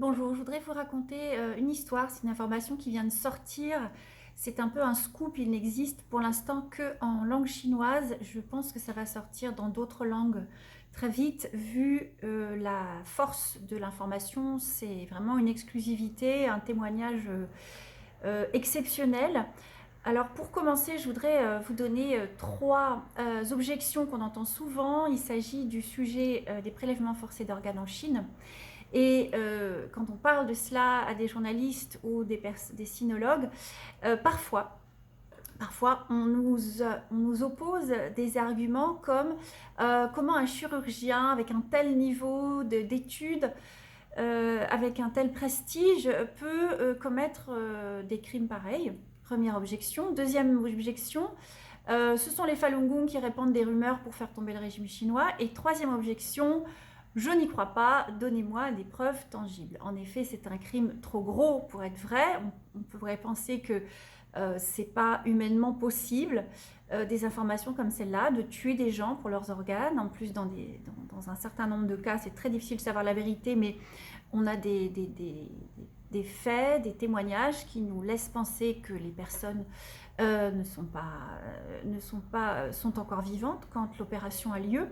Bonjour, je voudrais vous raconter une histoire, c'est une information qui vient de sortir. C'est un peu un scoop, il n'existe pour l'instant qu'en langue chinoise. Je pense que ça va sortir dans d'autres langues très vite, vu la force de l'information. C'est vraiment une exclusivité, un témoignage exceptionnel. Alors pour commencer, je voudrais vous donner trois objections qu'on entend souvent. Il s'agit du sujet des prélèvements forcés d'organes en Chine. Et quand on parle de cela à des journalistes ou des sinologues, parfois on nous oppose des arguments comme comment un chirurgien avec un tel niveau d'études, avec un tel prestige, peut commettre des crimes pareils. Première objection. Deuxième objection, ce sont les Falun Gong qui répandent des rumeurs pour faire tomber le régime chinois. Et troisième objection, je n'y crois pas, donnez-moi des preuves tangibles. En effet, c'est un crime trop gros pour être vrai. On pourrait penser que c'est pas humainement possible, des informations comme celle-là, de tuer des gens pour leurs organes. En plus, dans un certain nombre de cas, c'est très difficile de savoir la vérité, mais on a des faits, des témoignages qui nous laissent penser que les personnes sont encore vivantes quand l'opération a lieu.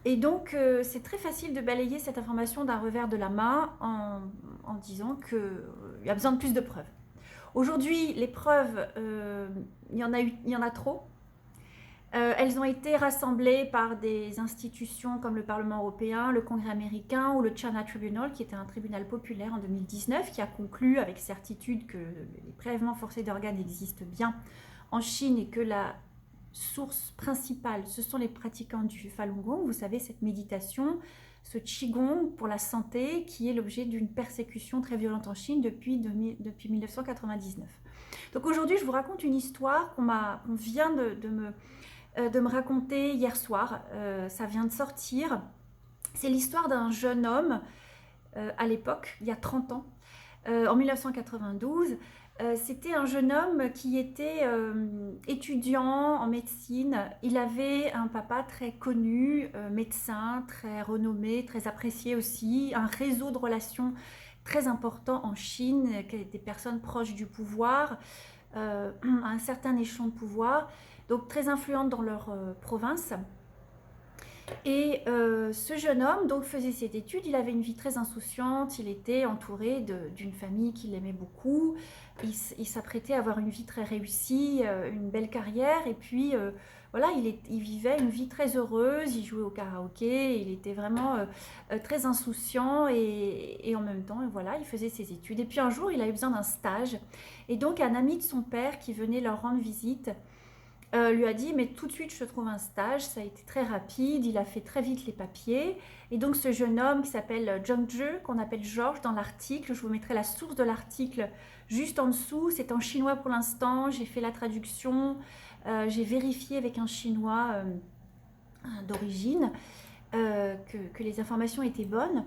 Et donc, c'est très facile de balayer cette information d'un revers de la main en disant qu'il y a besoin de plus de preuves. Aujourd'hui, les preuves, il y en a trop. Elles ont été rassemblées par des institutions comme le Parlement européen, le Congrès américain ou le China Tribunal, qui était un tribunal populaire en 2019, qui a conclu avec certitude que les prélèvements forcés d'organes existent bien en Chine et que la source principale, ce sont les pratiquants du Falun Gong. Vous savez, cette méditation, ce Qigong pour la santé, qui est l'objet d'une persécution très violente en Chine depuis 1999. Donc aujourd'hui, je vous raconte une histoire qu'on vient de me raconter hier soir. Ça vient de sortir. C'est l'histoire d'un jeune homme à l'époque, il y a 30 ans, en 1992. C'était un jeune homme qui était étudiant en médecine. Il avait un papa très connu, médecin, très renommé, très apprécié aussi, un réseau de relations très important en Chine, des personnes proches du pouvoir, un certain échelon de pouvoir, donc très influentes dans leur province. Et ce jeune homme donc faisait ses études, il avait une vie très insouciante, il était entouré d'une famille qu'il aimait beaucoup, il s'apprêtait à avoir une vie très réussie, une belle carrière, et puis voilà, il vivait une vie très heureuse, il jouait au karaoké, il était vraiment très insouciant, et en même temps, voilà, il faisait ses études. Et puis un jour, il a eu besoin d'un stage, et donc un ami de son père qui venait leur rendre visite lui a dit mais tout de suite je te trouve un stage. Ça a été très rapide, il a fait très vite les papiers, et donc ce jeune homme qui s'appelle Zhengzhe, qu'on appelle Georges dans l'article, je vous mettrai la source de l'article juste en dessous, c'est en chinois pour l'instant, j'ai fait la traduction, j'ai vérifié avec un chinois d'origine que les informations étaient bonnes.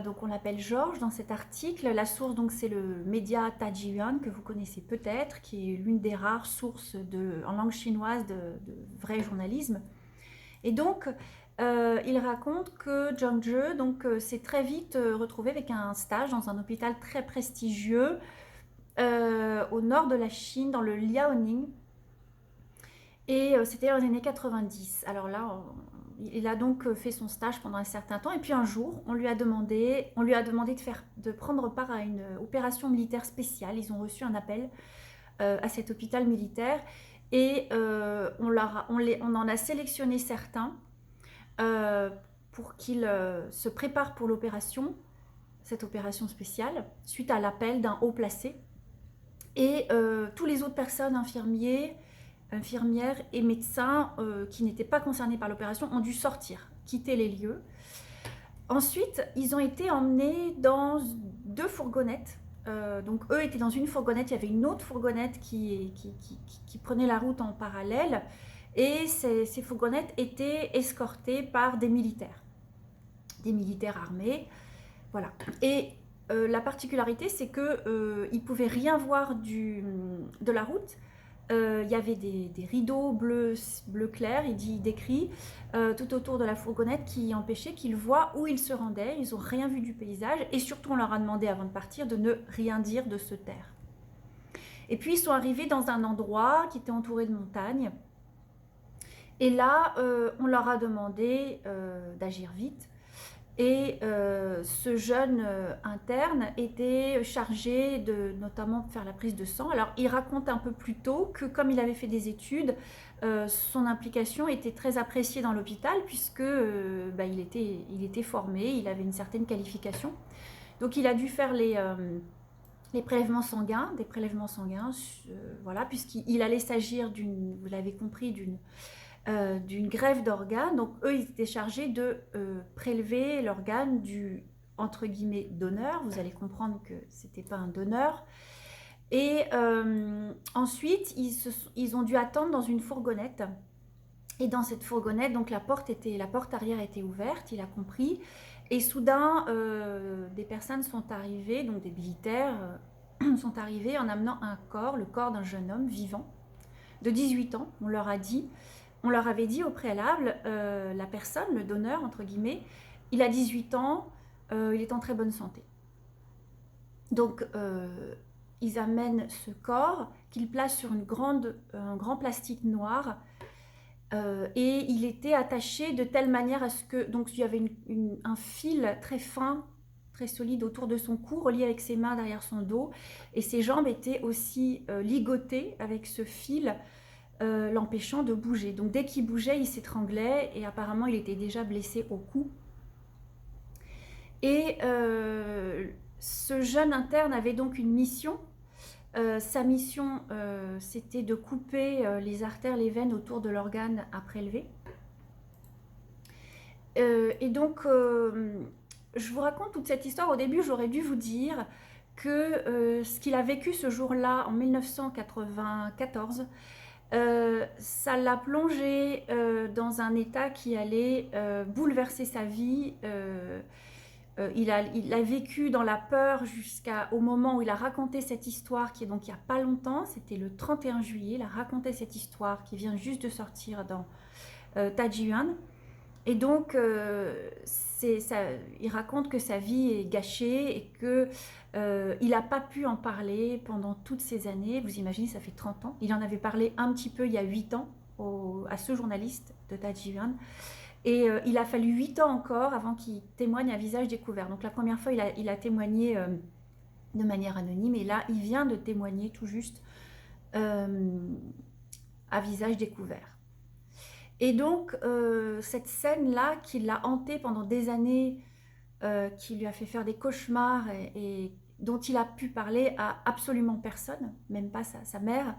Donc on l'appelle Georges dans cet article. La source, donc, c'est le média Tajiyuan, que vous connaissez peut-être, qui est l'une des rares sources en langue chinoise de vrai journalisme. Et donc il raconte que Zhang Zhe s'est très vite retrouvé avec un stage dans un hôpital très prestigieux au nord de la Chine, dans le Liaoning. Et c'était dans les années 90. Alors là, il a donc fait son stage pendant un certain temps. Et puis un jour, on lui a demandé de prendre part à une opération militaire spéciale. Ils ont reçu un appel à cet hôpital militaire. Et on en a sélectionné certains pour qu'ils se préparent pour cette opération spéciale, suite à l'appel d'un haut placé. Et tous les autres personnes, infirmières et médecins qui n'étaient pas concernés par l'opération ont dû sortir, quitter les lieux. Ensuite, ils ont été emmenés dans deux fourgonnettes. Donc eux étaient dans une fourgonnette, il y avait une autre fourgonnette qui prenait la route en parallèle, et ces fourgonnettes étaient escortées par des militaires armés. Voilà. Et la particularité, c'est qu'ils ne pouvaient rien voir de la route, Il y avait des rideaux bleu clair, il décrit, tout autour de la fourgonnette qui empêchait qu'ils voient où ils se rendaient. Ils n'ont rien vu du paysage et surtout on leur a demandé avant de partir de ne rien dire, de se taire. Et puis ils sont arrivés dans un endroit qui était entouré de montagnes. Et là, on leur a demandé d'agir vite. Et ce jeune interne était chargé de notamment faire la prise de sang. Alors il raconte un peu plus tôt que comme il avait fait des études, son implication était très appréciée dans l'hôpital puisque il était formé, il avait une certaine qualification. Donc il a dû faire les prélèvements sanguins, voilà, puisqu'il allait s'agir d'une, vous l'avez compris, d'une greffe d'organes. Donc eux, ils étaient chargés de prélever l'organe du, entre guillemets, donneur. Vous allez comprendre que c'était pas un donneur. Et ensuite, ils ont dû attendre dans une fourgonnette. Et dans cette fourgonnette, donc la porte arrière était ouverte, il a compris. Et soudain, des personnes sont arrivées, donc des militaires sont arrivés en amenant un corps, le corps d'un jeune homme vivant de 18 ans. On leur avait dit au préalable, la personne, le donneur, entre guillemets, il a 18 ans, il est en très bonne santé. Donc, ils amènent ce corps qu'ils placent sur un grand plastique noir et il était attaché de telle manière à ce que, donc il y avait un fil très fin, très solide autour de son cou, relié avec ses mains derrière son dos, et ses jambes étaient aussi ligotées avec ce fil, l'empêchant de bouger. Donc dès qu'il bougeait, il s'étranglait et apparemment il était déjà blessé au cou. Et ce jeune interne avait donc une mission. Sa mission, c'était de couper les artères, les veines autour de l'organe à prélever. Et donc, je vous raconte toute cette histoire. Au début, j'aurais dû vous dire que ce qu'il a vécu ce jour-là, en 1994, ça l'a plongé dans un état qui allait bouleverser sa vie. Il a vécu dans la peur jusqu'au moment où il a raconté cette histoire, qui est donc il n'y a pas longtemps, c'était le 31 juillet, il a raconté cette histoire qui vient juste de sortir dans Tajiuan. Et donc, il raconte que sa vie est gâchée et qu'il n'a pas pu en parler pendant toutes ces années. Vous imaginez, ça fait 30 ans. Il en avait parlé un petit peu il y a 8 ans à ce journaliste de Tajiuan. Et il a fallu 8 ans encore avant qu'il témoigne à visage découvert. Donc la première fois, il a témoigné de manière anonyme. Et là, il vient de témoigner tout juste à visage découvert. Et donc, cette scène-là qui l'a hanté pendant des années, qui lui a fait faire des cauchemars et dont il a pu parler à absolument personne, même pas sa mère,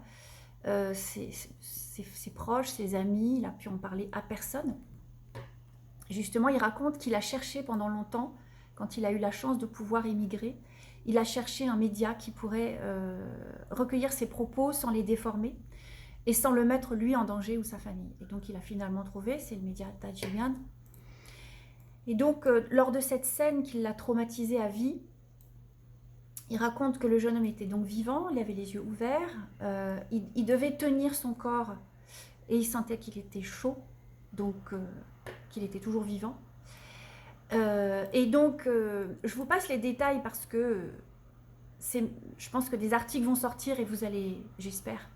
ses proches, ses amis, il a pu en parler à personne. Justement, il raconte qu'il a cherché pendant longtemps, quand il a eu la chance de pouvoir émigrer, il a cherché un média qui pourrait recueillir ses propos sans les déformer et sans le mettre lui en danger ou sa famille. Et donc il a finalement trouvé, c'est le média Tajiuan. Et donc lors de cette scène qui l'a traumatisé à vie, il raconte que le jeune homme était donc vivant, il avait les yeux ouverts, il devait tenir son corps et il sentait qu'il était chaud, donc qu'il était toujours vivant. Et donc, je vous passe les détails parce que je pense que des articles vont sortir et vous allez, j'espère,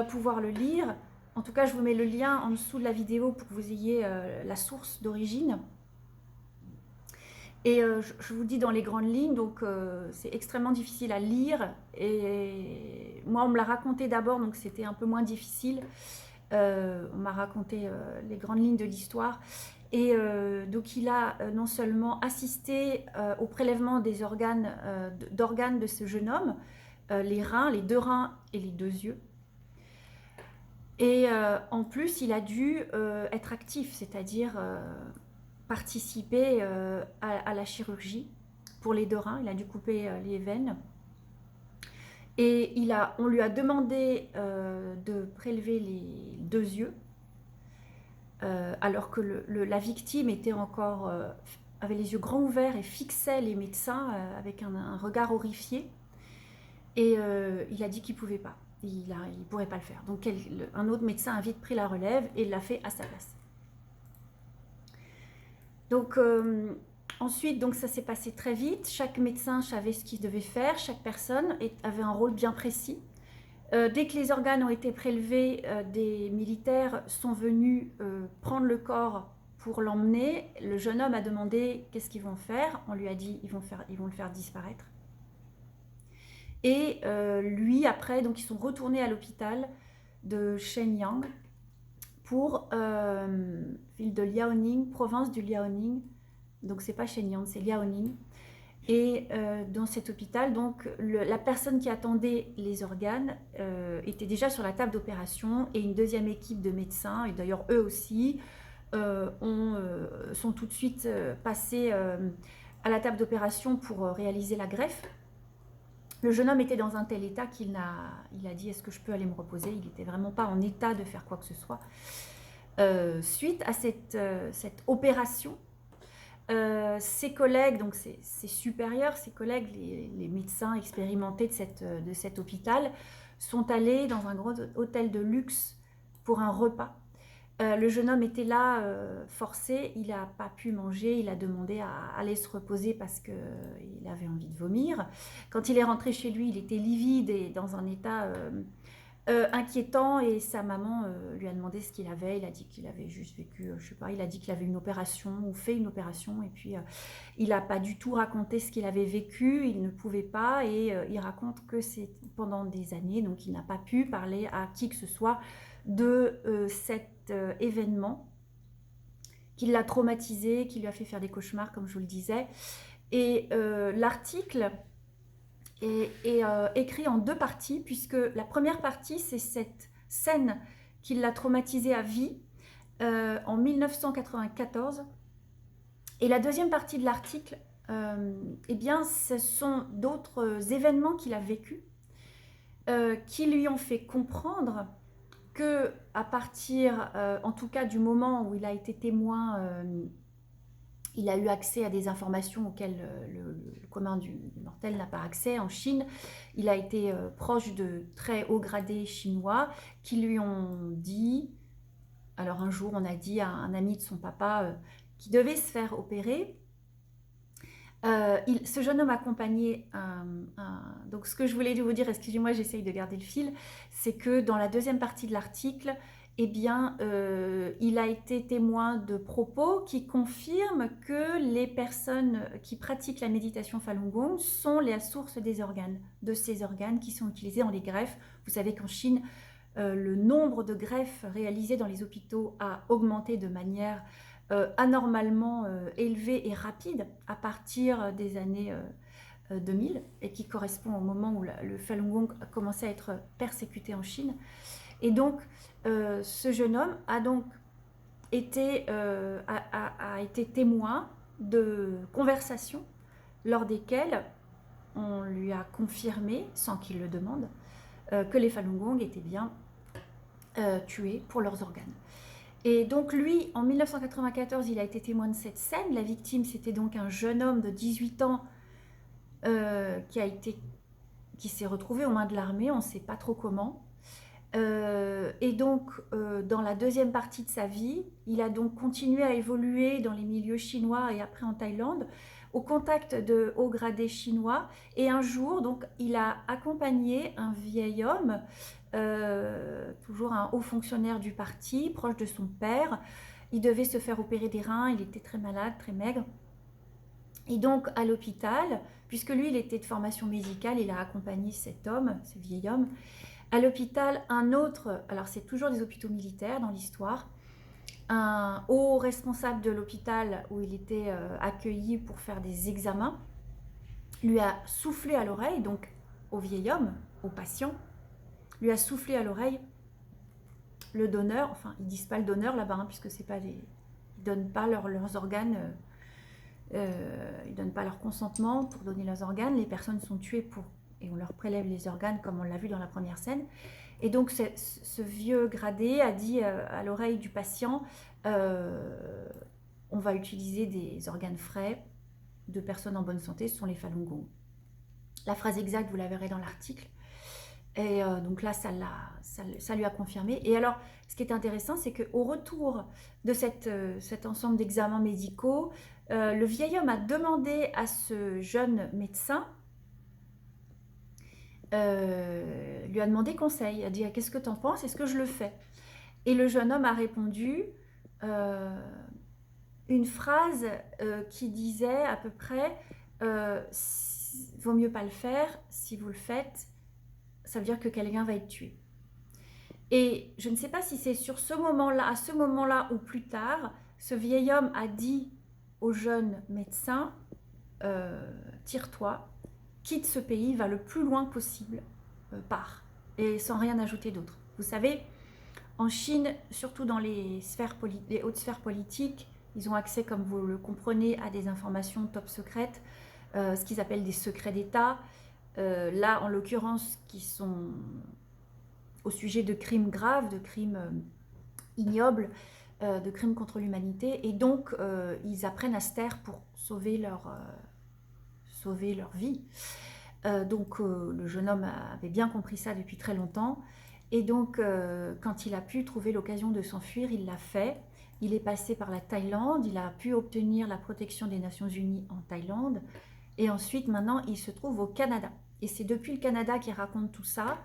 pouvoir le lire. En tout cas, je vous mets le lien en dessous de la vidéo pour que vous ayez la source d'origine. Et je vous dis dans les grandes lignes, donc c'est extrêmement difficile à lire. Et moi, on me l'a raconté d'abord, donc c'était un peu moins difficile. On m'a raconté les grandes lignes de l'histoire. Et donc il a non seulement assisté au prélèvement des d'organes de ce jeune homme, les reins, les 2 reins et les 2 yeux. Et en plus, il a dû être actif, c'est-à-dire participer à la chirurgie pour les 2 reins. Il a dû couper les veines. Et on lui a demandé de prélever les 2 yeux, alors que la victime avait les yeux grands ouverts et fixait les médecins avec un regard horrifié. Et il a dit qu'il ne pouvait pas. il ne pourrait pas le faire. Donc un autre médecin a vite pris la relève et l'a fait à sa place. Donc ensuite, donc ça s'est passé très vite. Chaque médecin savait ce qu'il devait faire. Chaque personne avait un rôle bien précis. Dès que les organes ont été prélevés, des militaires sont venus prendre le corps pour l'emmener. Le jeune homme a demandé qu'est-ce qu'ils vont faire. On lui a dit ils vont le faire disparaître. Et lui, après, donc ils sont retournés à l'hôpital de Shenyang pour ville de Liaoning, province du Liaoning. Donc c'est pas Shenyang, c'est Liaoning. Et dans cet hôpital, donc la personne qui attendait les organes était déjà sur la table d'opération, et une deuxième équipe de médecins, et d'ailleurs eux aussi, sont tout de suite passés à la table d'opération pour réaliser la greffe. Le jeune homme était dans un tel état qu'il a dit « Est-ce que je peux aller me reposer ?» Il n'était vraiment pas en état de faire quoi que ce soit. Suite à cette opération, ses collègues, donc ses supérieurs, ses collègues, les médecins expérimentés de cet hôpital, sont allés dans un gros hôtel de luxe pour un repas. Le jeune homme était là, forcé, il n'a pas pu manger, il a demandé à aller se reposer parce qu'il avait envie de vomir. Quand il est rentré chez lui, il était livide et dans un état inquiétant, et sa maman lui a demandé ce qu'il avait. Il a dit qu'il avait juste vécu, je sais pas, il a dit qu'il avait une opération ou fait une opération, et puis il n'a pas du tout raconté ce qu'il avait vécu, il ne pouvait pas, et il raconte que c'est pendant des années, donc il n'a pas pu parler à qui que ce soit de cet événement qui l'a traumatisé, qui lui a fait faire des cauchemars, comme je vous le disais. Et l'article est écrit en deux parties, puisque la première partie, c'est cette scène qui l'a traumatisé à vie en 1994. Et la deuxième partie de l'article, eh bien, ce sont d'autres événements qu'il a vécus qui lui ont fait comprendre que, à partir, en tout cas, du moment où il a été témoin, il a eu accès à des informations auxquelles le commun du mortel n'a pas accès en Chine. Il a été proche de très hauts gradés chinois qui lui ont dit, alors un jour on a dit à un ami de son papa qui devait se faire opérer, ce jeune homme accompagnait donc ce que je voulais vous dire, excusez-moi, j'essaye de garder le fil, c'est que dans la deuxième partie de l'article, eh bien, il a été témoin de propos qui confirment que les personnes qui pratiquent la méditation Falun Gong sont la source des organes, de ces organes qui sont utilisés dans les greffes. Vous savez qu'en Chine, le nombre de greffes réalisées dans les hôpitaux a augmenté de manière anormalement élevée et rapide à partir des années 2000, et qui correspond au moment où le Falun Gong a commencé à être persécuté en Chine. Et donc, ce jeune homme a donc été, a été témoin de conversations lors desquelles on lui a confirmé, sans qu'il le demande, que les Falun Gong étaient bien tués pour leurs organes. Et donc lui, en 1994, il a été témoin de cette scène. La victime, c'était donc un jeune homme de 18 ans qui s'est retrouvé aux mains de l'armée, on ne sait pas trop comment. Et donc, dans la deuxième partie de sa vie, il a donc continué à évoluer dans les milieux chinois et après en Thaïlande, au contact de hauts gradés chinois. Et un jour, donc, il a accompagné un vieil homme, toujours un haut fonctionnaire du parti, proche de son père. Il devait se faire opérer des reins, il était très malade, très maigre. Et donc, à l'hôpital, puisque lui, il était de formation médicale, il a accompagné cet homme, ce vieil homme. À l'hôpital, un autre, alors c'est toujours des hôpitaux militaires dans l'histoire, un haut responsable de l'hôpital où il était accueilli pour faire des examens, lui a soufflé à l'oreille, donc au vieil homme, au patient, lui a soufflé à l'oreille le donneur, enfin ils disent pas le donneur là-bas, hein, puisque c'est pas ils donnent pas leurs organes, ils donnent pas leur consentement pour donner leurs organes, les personnes sont tuées et on leur prélève les organes comme on l'a vu dans la première scène. Et donc ce vieux gradé a dit à l'oreille du patient, on va utiliser des organes frais de personnes en bonne santé, ce sont les Falun Gong. La phrase exacte, vous la verrez dans l'article. Et donc là, ça lui a confirmé. Et alors, ce qui est intéressant, c'est qu'au retour de cet ensemble d'examens médicaux, le vieil homme a demandé à ce jeune médecin, lui a demandé conseil, a dit: qu'est-ce que tu en penses, est-ce que je le fais? Et le jeune homme a répondu une phrase qui disait à peu près vaut mieux pas le faire, si vous le faites, ça veut dire que quelqu'un va être tué. Et je ne sais pas si c'est sur ce moment-là, à ce moment-là ou plus tard, ce vieil homme a dit au jeune médecin tire-toi, quitte ce pays, va le plus loin possible, pars, et sans rien ajouter d'autre. Vous savez, en Chine, surtout dans les hautes sphères politiques, ils ont accès, comme vous le comprenez, à des informations top secrètes, ce qu'ils appellent des secrets d'État. Là, en l'occurrence, qui sont au sujet de crimes graves, de crimes ignobles, de crimes contre l'humanité. Et donc, ils apprennent à se taire pour sauver leur vie. Donc, le jeune homme avait bien compris ça depuis très longtemps. Et donc, quand il a pu trouver l'occasion de s'enfuir, il l'a fait. Il est passé par la Thaïlande, il a pu obtenir la protection des Nations Unies en Thaïlande. Et ensuite, maintenant, il se trouve au Canada. Et c'est depuis le Canada qu'il raconte tout ça.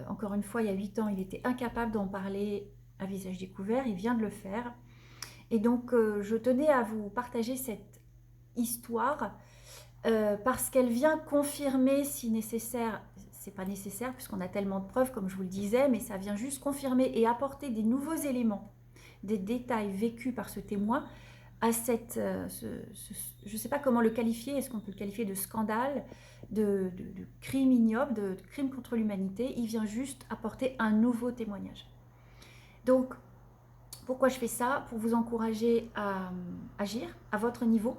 Encore une fois, il y a 8 ans, il était incapable d'en parler à visage découvert. Il vient de le faire. Et donc, je tenais à vous partager cette histoire parce qu'elle vient confirmer, si nécessaire, c'est pas nécessaire puisqu'on a tellement de preuves, comme je vous le disais, mais ça vient juste confirmer et apporter des nouveaux éléments, des détails vécus par ce témoin à cette, je ne sais pas comment le qualifier, est-ce qu'on peut le qualifier de scandale, de crime ignoble, de crime contre l'humanité. Il vient juste apporter un nouveau témoignage. Donc, pourquoi je fais ça? Pour vous encourager à agir à votre niveau,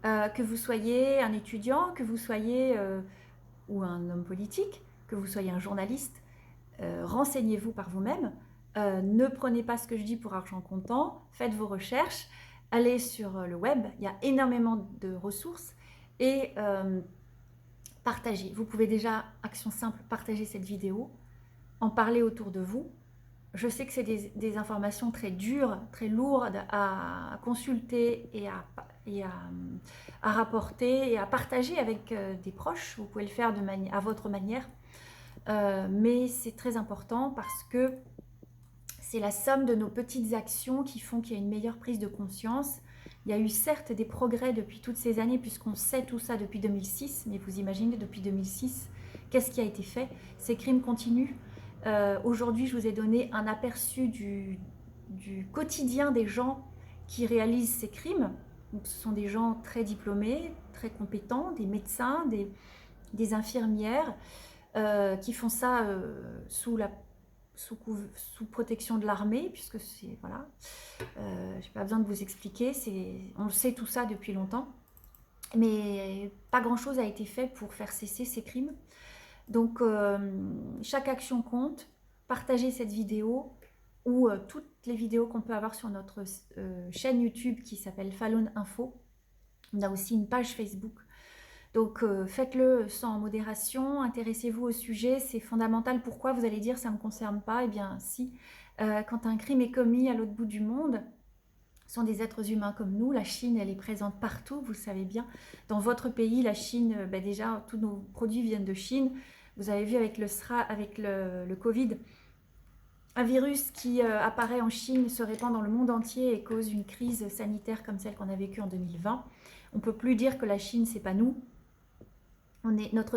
que vous soyez un étudiant, que vous soyez ou un homme politique, que vous soyez un journaliste, renseignez-vous par vous-même. Ne prenez pas ce que je dis pour argent comptant, faites vos recherches, allez sur le web, il y a énormément de ressources et partagez. Vous pouvez déjà, action simple, partager cette vidéo, en parler autour de vous. Je sais que c'est des informations très dures, très lourdes à consulter et à rapporter et à partager avec des proches. Vous pouvez le faire à votre manière, mais c'est très important parce que c'est la somme de nos petites actions qui font qu'il y a une meilleure prise de conscience. Il y a eu certes des progrès depuis toutes ces années, puisqu'on sait tout ça depuis 2006, mais vous imaginez, depuis 2006, qu'est-ce qui a été fait? Ces crimes continuent. Aujourd'hui, je vous ai donné un aperçu du quotidien des gens qui réalisent ces crimes. Donc, ce sont des gens très diplômés, très compétents, des médecins, des infirmières, qui font ça sous protection de l'armée, puisque c'est, voilà, j'ai pas besoin de vous expliquer, on le sait tout ça depuis longtemps, mais pas grand chose a été fait pour faire cesser ces crimes. Donc chaque action compte. Partagez cette vidéo ou toutes les vidéos qu'on peut avoir sur notre chaîne YouTube qui s'appelle Falun Info. On a aussi une page Facebook. Donc faites-le sans modération, intéressez-vous au sujet, c'est fondamental. Pourquoi vous allez dire ça ne me concerne pas? Eh bien si, quand un crime est commis à l'autre bout du monde, ce sont des êtres humains comme nous. La Chine, elle est présente partout, vous le savez bien. Dans votre pays, la Chine, déjà tous nos produits viennent de Chine. Vous avez vu avec le Covid, un virus qui apparaît en Chine, se répand dans le monde entier et cause une crise sanitaire comme celle qu'on a vécue en 2020. On ne peut plus dire que la Chine, c'est pas nous. Notre